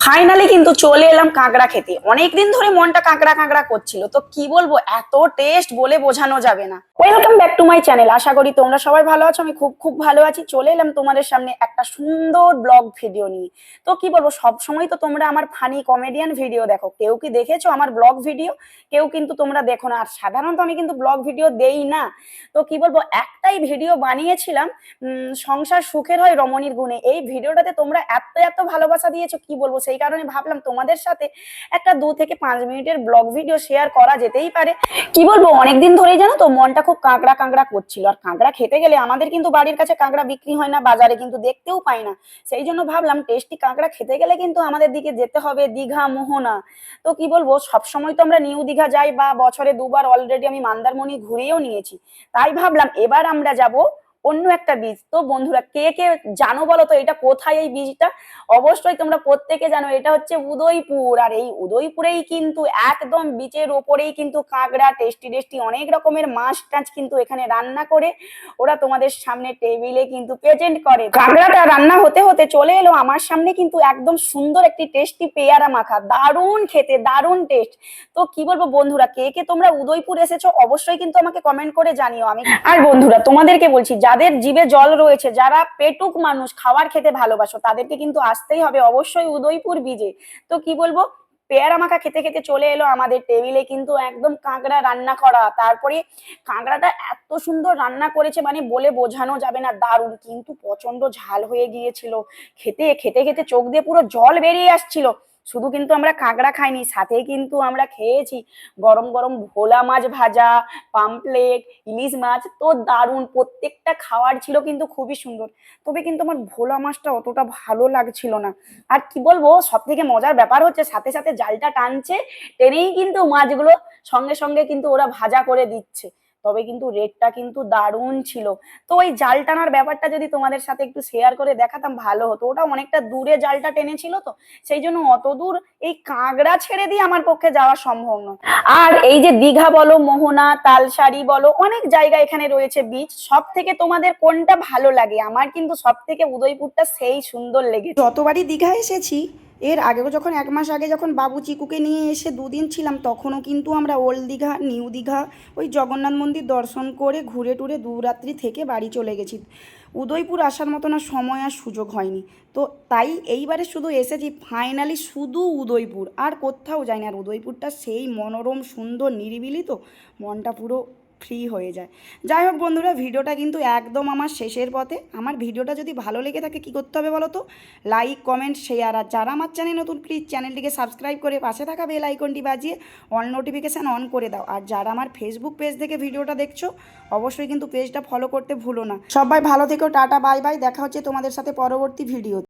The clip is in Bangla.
ফাইনালি কিন্তু চলে এলাম কাঁকড়া খেতে। অনেকদিন ধরে মনটা কাঁকড়া কাঁকড়া করছিল, তো কি বলবো, এত টেস্ট বলে বোঝানো যাবে না। Welcome back to my channel. আশা করি তোমরা সবাই ভালো আছো, আমি খুব খুব ভালো আছি। চলে এলাম তোমাদের সামনে একটা সুন্দর ব্লগ ভিডিও নিয়ে। তো কি বলবো, সব সময় তো তোমরা আমার ফানি কমেডিয়ান ভিডিও দেখো, কেউ কি দেখেছো আমার ব্লগ ভিডিও? কেউ কিন্তু তোমরা দেখো না। আর সাধারণত আমি কিন্তু ব্লগ ভিডিও দেই না। তো কি বলবো, একটাই ভিডিও বানিয়েছিলাম, সংসার সুখের হয় রমণীর গুণে। এই ভিডিওটাতে তোমরা এত এত ভালোবাসা দিয়েছো, কি বলবো, সেই কারণে ভাবলাম তোমাদের সাথে একটা 2 থেকে 5 মিনিটের ব্লগ ভিডিও শেয়ার করা যেতেই পারে। কি বলবো, অনেকদিন ধরেই জানো তো মনটা খুব কাঁকড়া কাঁকড়া করছিল। আর কাঁকড়া খেতে গেলে আমাদের কিন্তু বাড়ির কাছে কাঁকড়া বিক্রি হয় না, বাজারে কিন্তু দেখতেও পাই না। সেই জন্য ভাবলাম টেস্টি কাঁকড়া খেতে গেলে কিন্তু আমাদের দিকে যেতে হবে দীঘা, মোহনা। তো কি বলবো, সবসময় তো আমরা নিউ দীঘা যাই, বা বছরে 2বার অলরেডি আমি মন্দারমণি ঘুরেও নিয়েছি। তাই ভাবলাম এবার আমরা যাব অন্য একটা বীজ। তো বন্ধুরা, কে কে জানো বলো তো এটা কোথায়? এই বীজটা অবশ্যই তোমরা প্রত্যেকে জানো, এটা হচ্ছে উদয়পুর। আর এই উদয়পুরেই কিন্তু একদম বিচের ওপরেই কিন্তু কাঁকড়া, টেস্টি টেস্টি অনেক রকমের মাছ টাছ কিন্তু এখানে রান্না করে ওরা তোমাদের সামনে টেবিলে কিন্তু প্রেজেন্ট করে। কাঁকড়াটা রান্না হতে হতে চলে এলো আমার সামনে কিন্তু একদম সুন্দর একটি টেস্টি পেয়ারা মাখা, দারুণ খেতে, দারুণ টেস্ট। তো কি বলবো বন্ধুরা, কে কে তোমরা উদয়পুর এসেছো অবশ্যই কিন্তু আমাকে কমেন্ট করে জানিও। আমি আর বন্ধুরা তোমাদেরকে বলছি, যাদের জিভে জল রয়েছে, যারা পেটুক মানুষ, খাবার খেতে ভালোবাসো, তাদেরকে কিন্তু আসতেই হবে অবশ্যই উদয়পুর বীজে। তো কি বলবো, পেয়ারা মাখা খেতে খেতে চলে এলো আমাদের টেবিলে কিন্তু একদম কাঁকড়া রান্না করা। তারপরে কাঁকড়াটা এত সুন্দর রান্না করেছে, মানে বলে বোঝানো যাবে না, দারুণ। কিন্তু প্রচন্ড ঝাল হয়ে গিয়েছিল। খেতে খেতে খেতে চোখ দিয়ে পুরো জল বেরিয়ে আসছিল। শুধু কিন্তু আমরা কাঁকড়া খাইনি, সাথে কিন্তু আমরা খেয়েছি গরম গরম ভোলা মাছ ভাজা, পামপ্লেট, ইলিশ মাছ। তো দারুণ, প্রত্যেকটা খাবার ছিল কিন্তু খুবই সুন্দর। তবে কিন্তু আমার ভোলা মাছটা অতটা ভালো লাগছিল না। আর কি বলবো, সব থেকে মজার ব্যাপার হচ্ছে সাথে সাথে জালটা টানছে, টেনেই কিন্তু মাছগুলো সঙ্গে সঙ্গে কিন্তু ওরা ভাজা করে দিচ্ছে। তবে কিন্তু রেটটা কিন্তু দারুণ ছিল। তো ওই জাল টানার ব্যাপারটা যদি তোমাদের সাথে একটু শেয়ার করে দেখাতাম ভালো হতো। ওটা অনেকটা দূরে জালটা টেনেছিল, তো সেই জন্য অত দূর এই কাঁকড়া ছেড়ে দিয়ে আমার পক্ষে যাওয়া সম্ভব নয়। আর এই যে দীঘা বলো, মোহনা, তালসারি বলো, অনেক জায়গা এখানে রয়েছে বিচ। সব থেকে তোমাদের কোনটা ভালো লাগে? আমার কিন্তু সব থেকে উদয়পুরটা সেই সুন্দর লেগেছে। যতবারই দীঘা এসেছি, এর আগেও যখন 1 মাস আগে যখন বাবু চিকুকে নিয়ে এসে 2 দিন ছিলাম, তখনও কিন্তু আমরা ওল্ড দীঘা, নিউ দীঘা, ওই জগন্নাথ মন্দির দর্শন করে ঘুরে টুরে 2 রাত্রি থেকে বাড়ি চলে গেছি। উদয়পুর আসার মতো না সময় আর সুযোগ হয়নি। তো তাই এইবারে শুধু এসেছি ফাইনালি শুধু উদয়পুর, আর কোথাও যাইনি। আর উদয়পুরটা সেই মনোরম সুন্দর নিরিবিলি, তো মনটা পুরো ফ্রি হয়ে যায়। যাই হোক বন্ধুরা, ভিডিওটা কিন্তু একদম আমার শেষের পথে। আমার ভিডিওটা যদি ভালো লেগে থাকে কী করতে হবে বলো তো? Like, comment, share. আর যারা আমার চ্যানেল নতুন, প্লিজ চ্যানেলটিকে সাবস্ক্রাইব করে পাশে থাকা বেল আইকনটি বাজিয়ে অল নোটিফিকেশান অন করে দাও। আর যারা আমার ফেসবুক পেজ থেকে ভিডিওটা দেখছো, অবশ্যই কিন্তু পেজটা ফলো করতে ভুলো না। সবাই ভালো থেকো, টাটা, বাই বাই। দেখা হচ্ছে তোমাদের সাথে পরবর্তী ভিডিও।